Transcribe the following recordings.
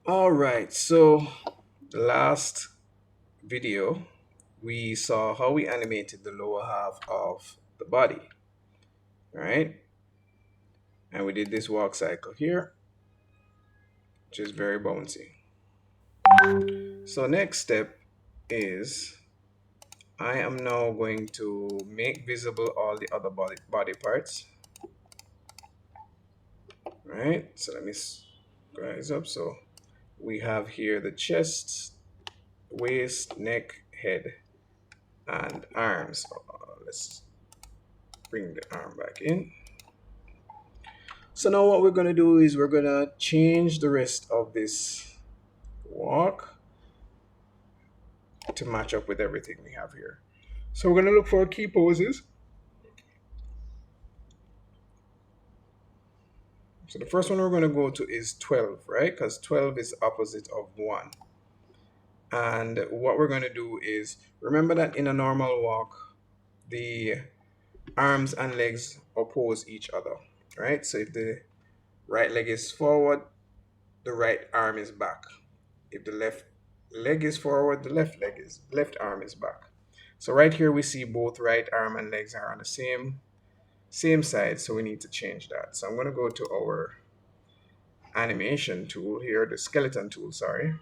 All right, so the last video we saw how we animated the lower half of the body, right? And we did this walk cycle here, which is very bouncy. So next step is I am now going to make visible all the other body parts, right? So let me rise up. So we have here the chest, waist, neck, head, and arms. Let's bring the arm back in. So now what we're going to do is we're going to change the rest of this walk to match up with everything we have here. So we're going to look for key poses. So the first one we're going to go to is 12, right? Because 12 is opposite of 1. And what we're going to do is remember that in a normal walk, the arms and legs oppose each other, right? So if the right leg is forward, the right arm is back. If the left leg is forward, the left arm is back. So right here we see both right arm and legs are on the same side, so we need to change that. So I'm going to go to our animation tool here, the skeleton tool, sorry.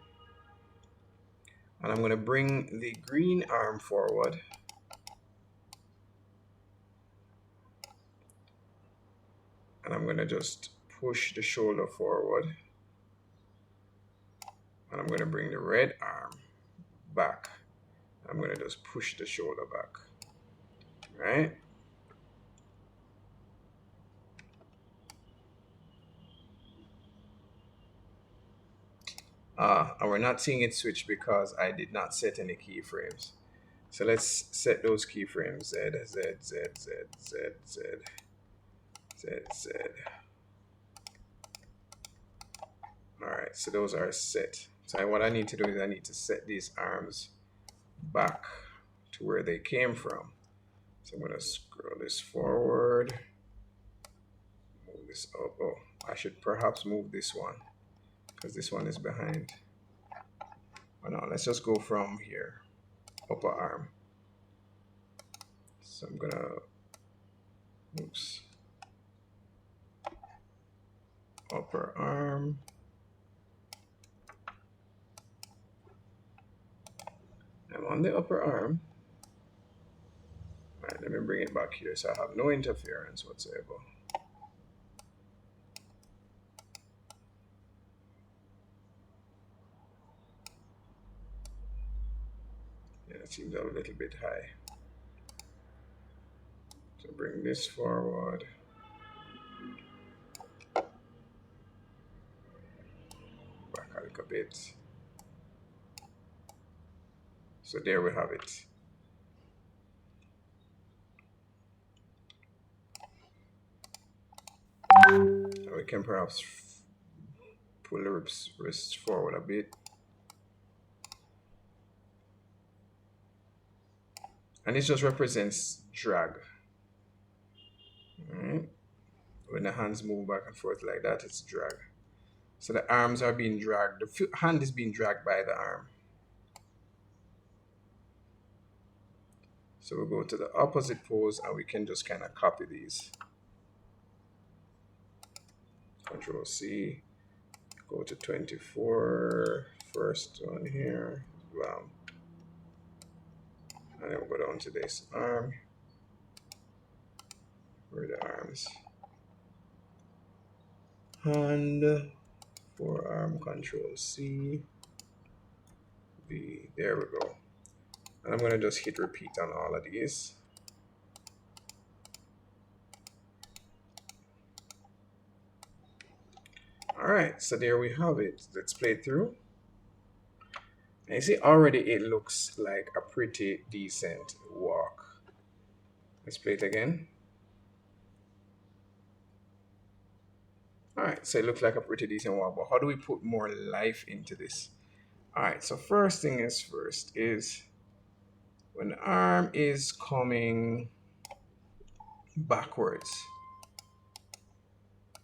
And I'm going to bring the green arm forward. And I'm going to just push the shoulder forward. And I'm going to bring the red arm back. I'm going to just push the shoulder back. Right? And we're not seeing it switch because I did not set any keyframes. So let's set those keyframes. Z, Z, Z, Z, Z, Z, Z, Z. All right, so those are set. So what I need to do is I need to set these arms back to where they came from. So I'm going to scroll this forward, move this up. Oh, I should perhaps move this one because this one is behind. Oh no, let's just go from here, upper arm. So I'm going to, oops, upper arm. I'm on the upper arm. All right, let me bring it back here so I have no interference whatsoever. Yeah, it seems a little bit high. So bring this forward. Back a little bit. So there we have it. And we can perhaps pull the wrists forward a bit. And this just represents drag. Alright. When the hands move back and forth like that, it's drag. So the arms are being dragged. The hand is being dragged by the arm. So we'll go to the opposite pose and we can just kind of copy these. Control C. Go to 24. First one here. Bam. And then we'll go down to this arm. Where are the arms? Hand. Forearm. Control C. V. There we go. And I'm going to just hit repeat on all of these. All right, so there we have it. Let's play it through. And you see already it looks like a pretty decent walk. Let's play it again. All right, so it looks like a pretty decent walk, but how do we put more life into this? All right, so first thing is first is when the arm is coming backwards,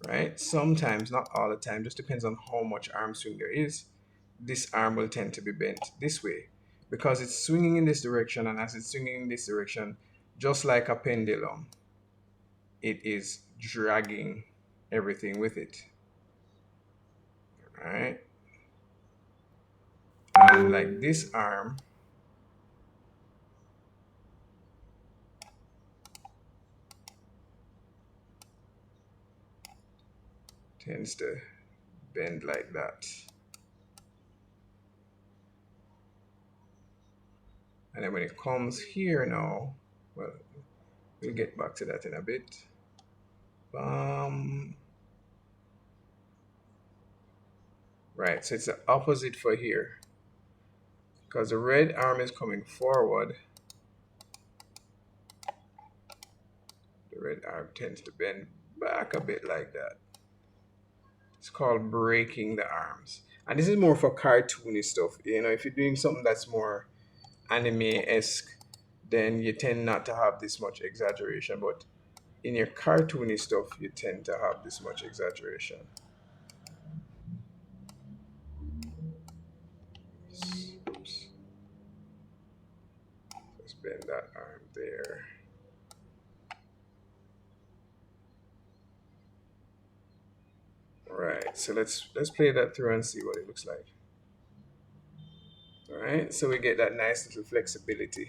right? Sometimes, not all the time, just depends on how much arm swing there is. This arm will tend to be bent this way because it's swinging in this direction, and as it's swinging in this direction, just like a pendulum, it is dragging everything with it, right? And like this arm tends to bend like that. And then when it comes here now, well, we'll get back to that in a bit. Right, so it's the opposite for here. Because the red arm is coming forward, the red arm tends to bend back a bit like that. It's called breaking the arms. And this is more for cartoony stuff. You know, if you're doing something that's more anime-esque, then you tend not to have this much exaggeration. But in your cartoony stuff, you tend to have this much exaggeration. Oops. Let's bend that arm there. All right, so let's play that through and see what it looks like. All right, so we get that nice little flexibility.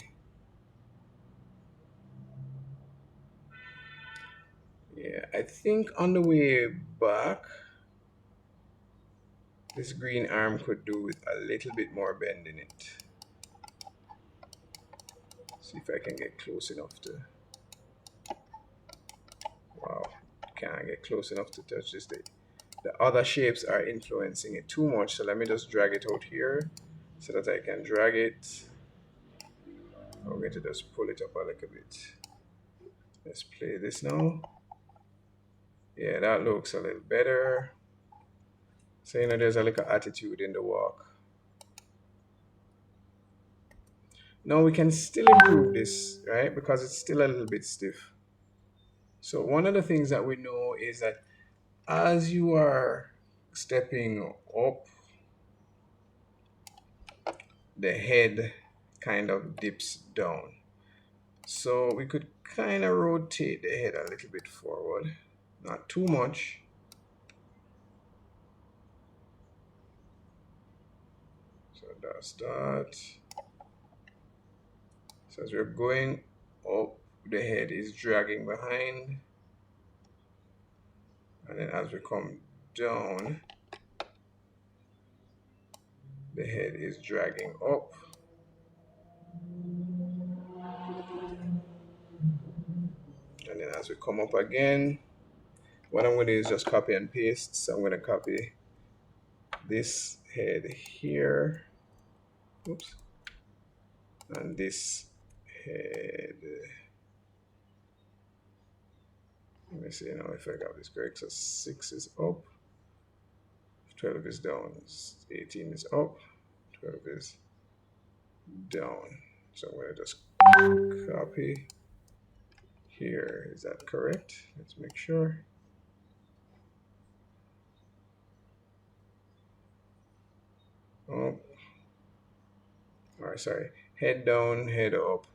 Yeah, I think on the way back, this green arm could do with a little bit more bend in it. See if I can get close enough to. Wow, can't get close enough to touch this thing. The other shapes are influencing it too much, so let me just drag it out here so that I can drag it. I'm going to just pull it up a little bit. Let's play this now. Yeah, that looks a little better. So, you know, there's a little attitude in the walk. Now we can still improve this, right? Because it's still a little bit stiff. So one of the things that we know is that as you are stepping up, the head kind of dips down. So we could kind of rotate the head a little bit forward, not too much. So that's that. So as we're going up, the head is dragging behind. And then as we come down, the head is dragging up. And then as we come up again, what I'm going to do is just copy and paste. So I'm going to copy this head here. Oops. And this head. Let me see now if I got this correct. So 6 is up, 12 is down, 18 is up, 12 is down. So I'm going to just copy here. Is that correct? Let's make sure. Oh, all right, sorry. Head down, head up.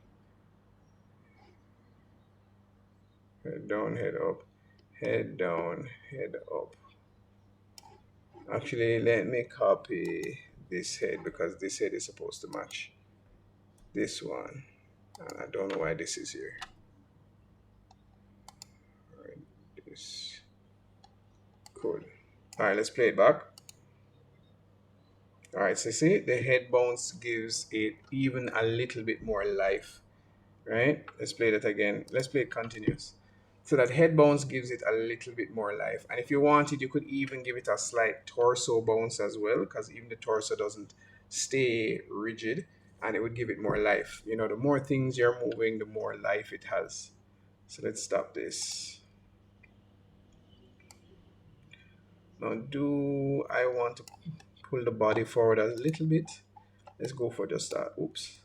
Head down, head up. Head down, head up. Actually, let me copy this head because this head is supposed to match this one. And I don't know why this is here. All right, this. Cool. All right, let's play it back. All right, so see, the head bounce gives it even a little bit more life, right? Let's play that again. Let's play it continuous. So that head bounce gives it a little bit more life. And if you wanted, you could even give it a slight torso bounce as well, because even the torso doesn't stay rigid and it would give it more life. You know, the more things you're moving, the more life it has. So let's stop this. Now, do I want to pull the body forward a little bit? Let's go for just a, oops.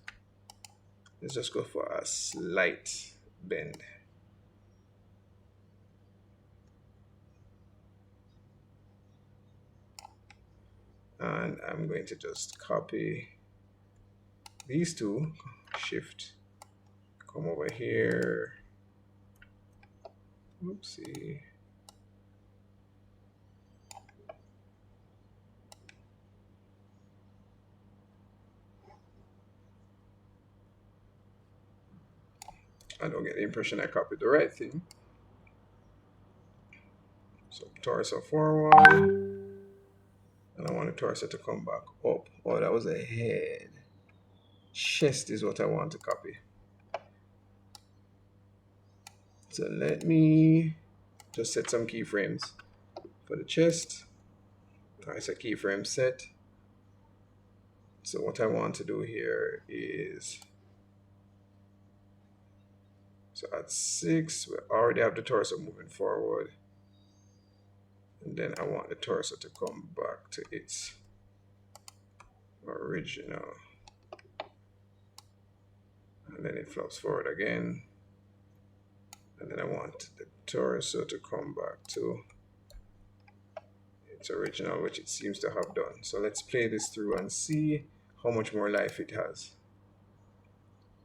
Let's just go for a slight bend. And I'm going to just copy these two, shift, come over here. Oopsie. I don't get the impression I copied the right thing. So torso forward, and I want the torso to come back up. Oh, that was a head. Chest is what I want to copy. So let me just set some keyframes for the chest. It's a keyframe set. So what I want to do here is, so at 6, we already have the torso moving forward. And then I want the torso to come back to its original. And then it flops forward again. And then I want the torso to come back to its original, which it seems to have done. So let's play this through and see how much more life it has.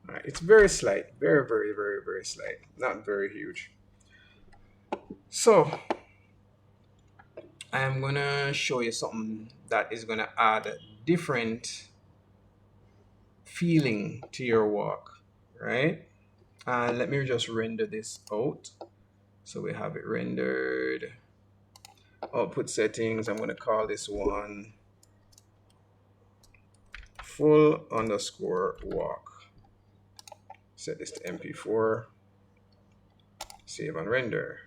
All right, it's very slight, very, very, very, very slight, not very huge. So I'm gonna show you something that is gonna add a different feeling to your walk, right? And let me just render this out. So we have it rendered. Output settings, I'm gonna call this one full_walk. Set this to MP4, save and render.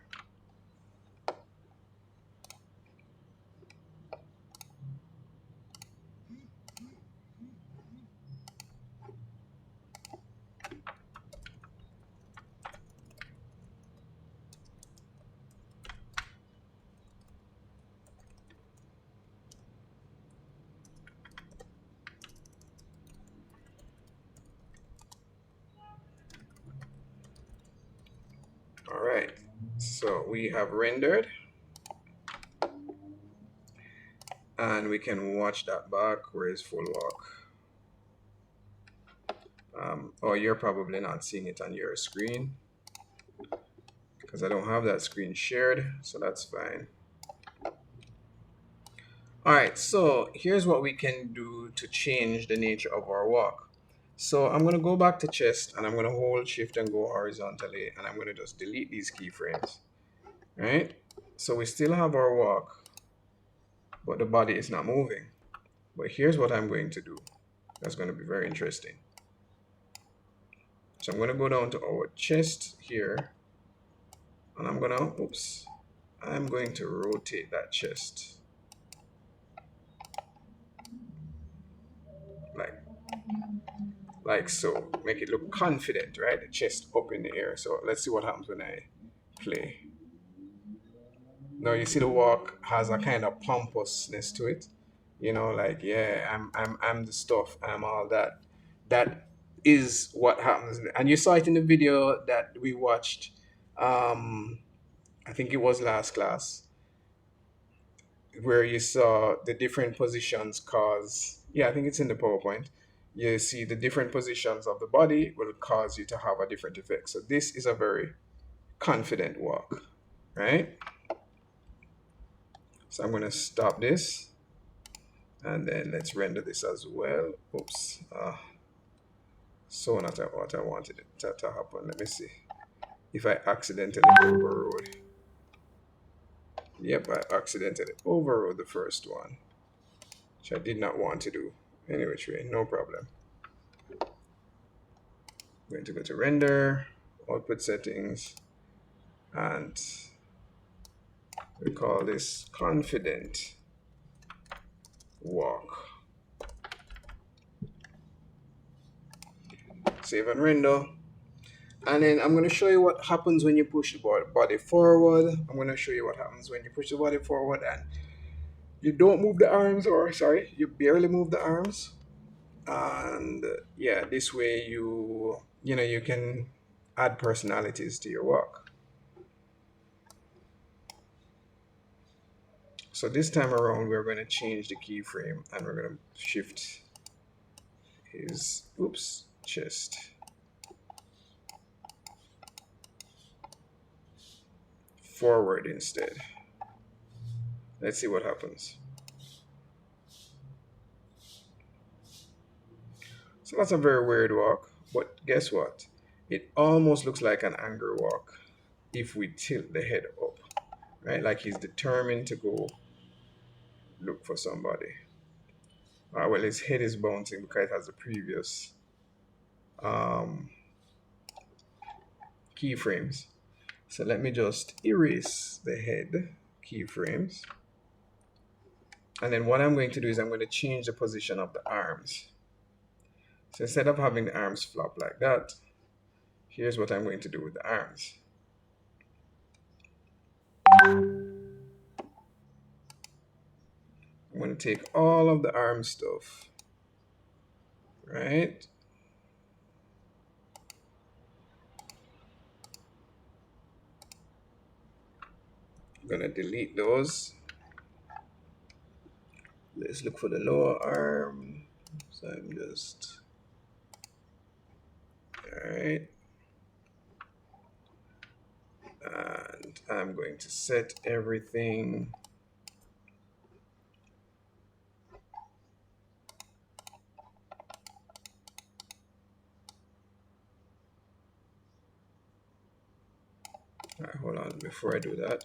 All right, so we have rendered, and we can watch that back. Where is full walk? Oh, you're probably not seeing it on your screen because I don't have that screen shared, so that's fine. All right, so here's what we can do to change the nature of our walk. So I'm gonna go back to chest, and I'm gonna hold shift and go horizontally, and I'm gonna just delete these keyframes, right? So we still have our walk, but the body is not moving. But here's what I'm going to do. That's gonna be very interesting. So I'm gonna go down to our chest here, and I'm gonna, I'm going to rotate that chest. Like so, make it look confident, right? The chest up in the air. So let's see what happens when I play. Now you see the walk has a kind of pompousness to it. You know, like, yeah, I'm the stuff, I'm all that. That is what happens. And you saw it in the video that we watched. I think it was last class, where you saw the different positions cause, yeah, I think it's in the PowerPoint. You see the different positions of the body will cause you to have a different effect. So this is a very confident walk, right? So I'm going to stop this, and then let's render this as well. So not what I wanted it to happen. Let me see if I accidentally overrode. Yep, I accidentally overrode the first one, which I did not want to do. Anyway, no problem. I'm going to go to render, output settings, and we call this confident walk. Save and render. And then I'm going to show you what happens when you push the body forward. I'm going to show you what happens when you push the body forward and you don't move the arms, or sorry, you barely move the arms. And yeah, this way you can add personalities to your walk. So this time around, we're going to change the keyframe and we're going to shift his, chest forward instead. Let's see what happens. So that's a very weird walk, but guess what? It almost looks like an angry walk if we tilt the head up, right? Like he's determined to go look for somebody. Well, his head is bouncing because it has the previous um, keyframes. So let me just erase the head keyframes. And then what I'm going to do is I'm going to change the position of the arms. So instead of having the arms flop like that, here's what I'm going to do with the arms. I'm going to take all of the arm stuff, right? I'm going to delete those. Let's look for the lower arm. So I'm just, all right. And I'm going to set everything all right, hold on before I do that.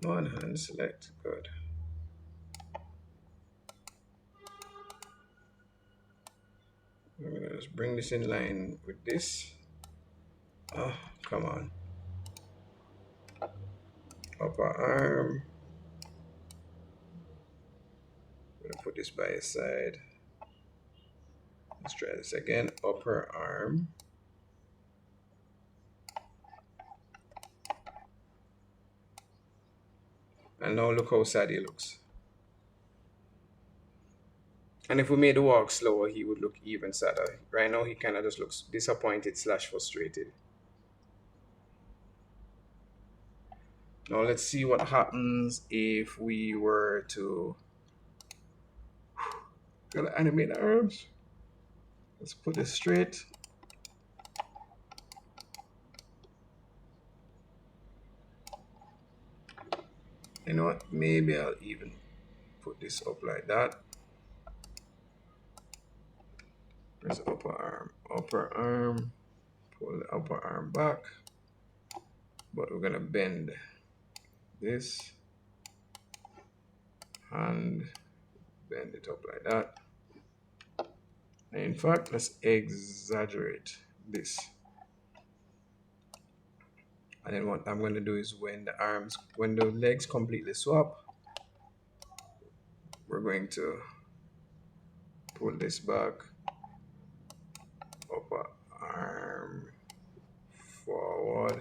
Come on, hand select, good. I'm gonna just bring this in line with this. Oh, come on. Upper arm. I'm gonna put this by his side. Let's try this again. Upper arm. And now look how sad he looks. And if we made the walk slower, he would look even sadder. Right now, he kind of just looks disappointed / frustrated. Now let's see what happens if we were to gotta animate the arms. Let's put this straight. You know what? Maybe I'll even put this up like that. Press upper arm, pull the upper arm back. But we're gonna bend this and bend it up like that. And in fact, let's exaggerate this. And then what I'm going to do is when the legs completely swap, we're going to pull this back, upper arm forward.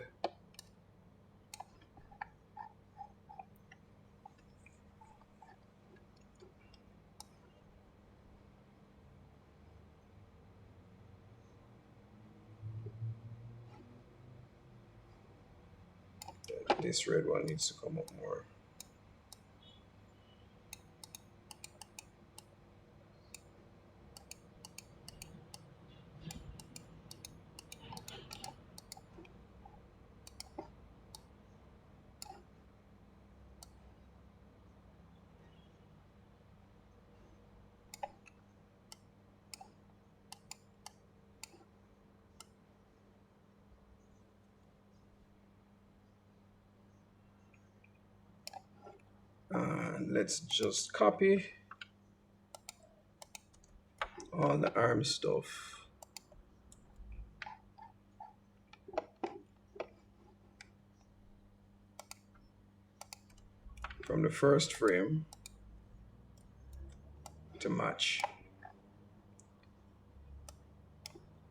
This red one needs to come up more. And let's just copy all the arm stuff. From the first frame to match.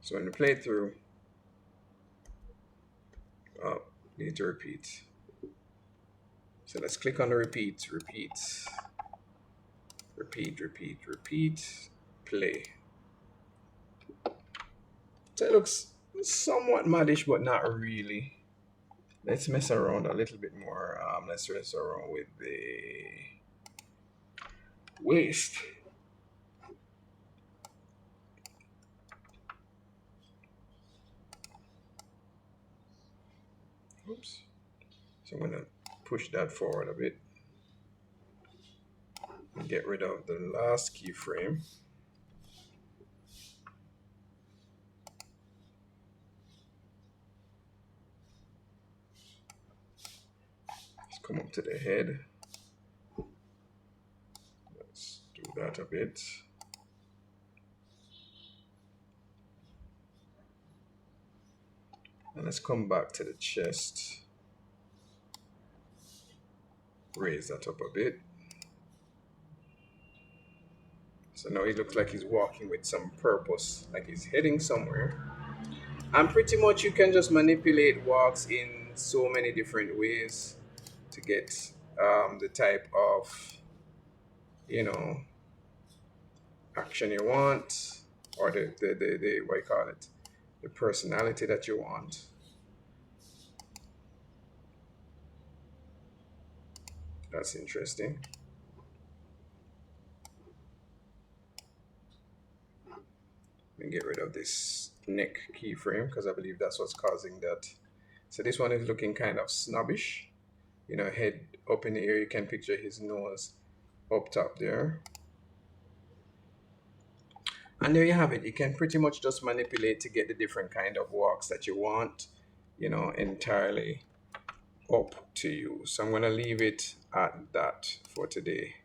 So when we play through, need to repeat. So let's click on the repeat, play. So it looks somewhat maddish, but not really. Let's mess around a little bit more. Let's mess around with the waist. Oops. So I'm gonna push that forward a bit and get rid of the last keyframe. Let's come up to the head. Let's do that a bit. And let's come back to the chest. Raise that up a bit. So now he looks like he's walking with some purpose, like he's heading somewhere. And pretty much you can just manipulate walks in so many different ways to get the type of, you know, action you want, or the what you call it, the personality that you want. That's interesting. And get rid of this neck keyframe because I believe that's what's causing that. So this one is looking kind of snobbish. You know, head up in the air. You can picture his nose up top there. And there you have it. You can pretty much just manipulate to get the different kind of walks that you want, you know, entirely up to you. So I'm going to leave it at that for today.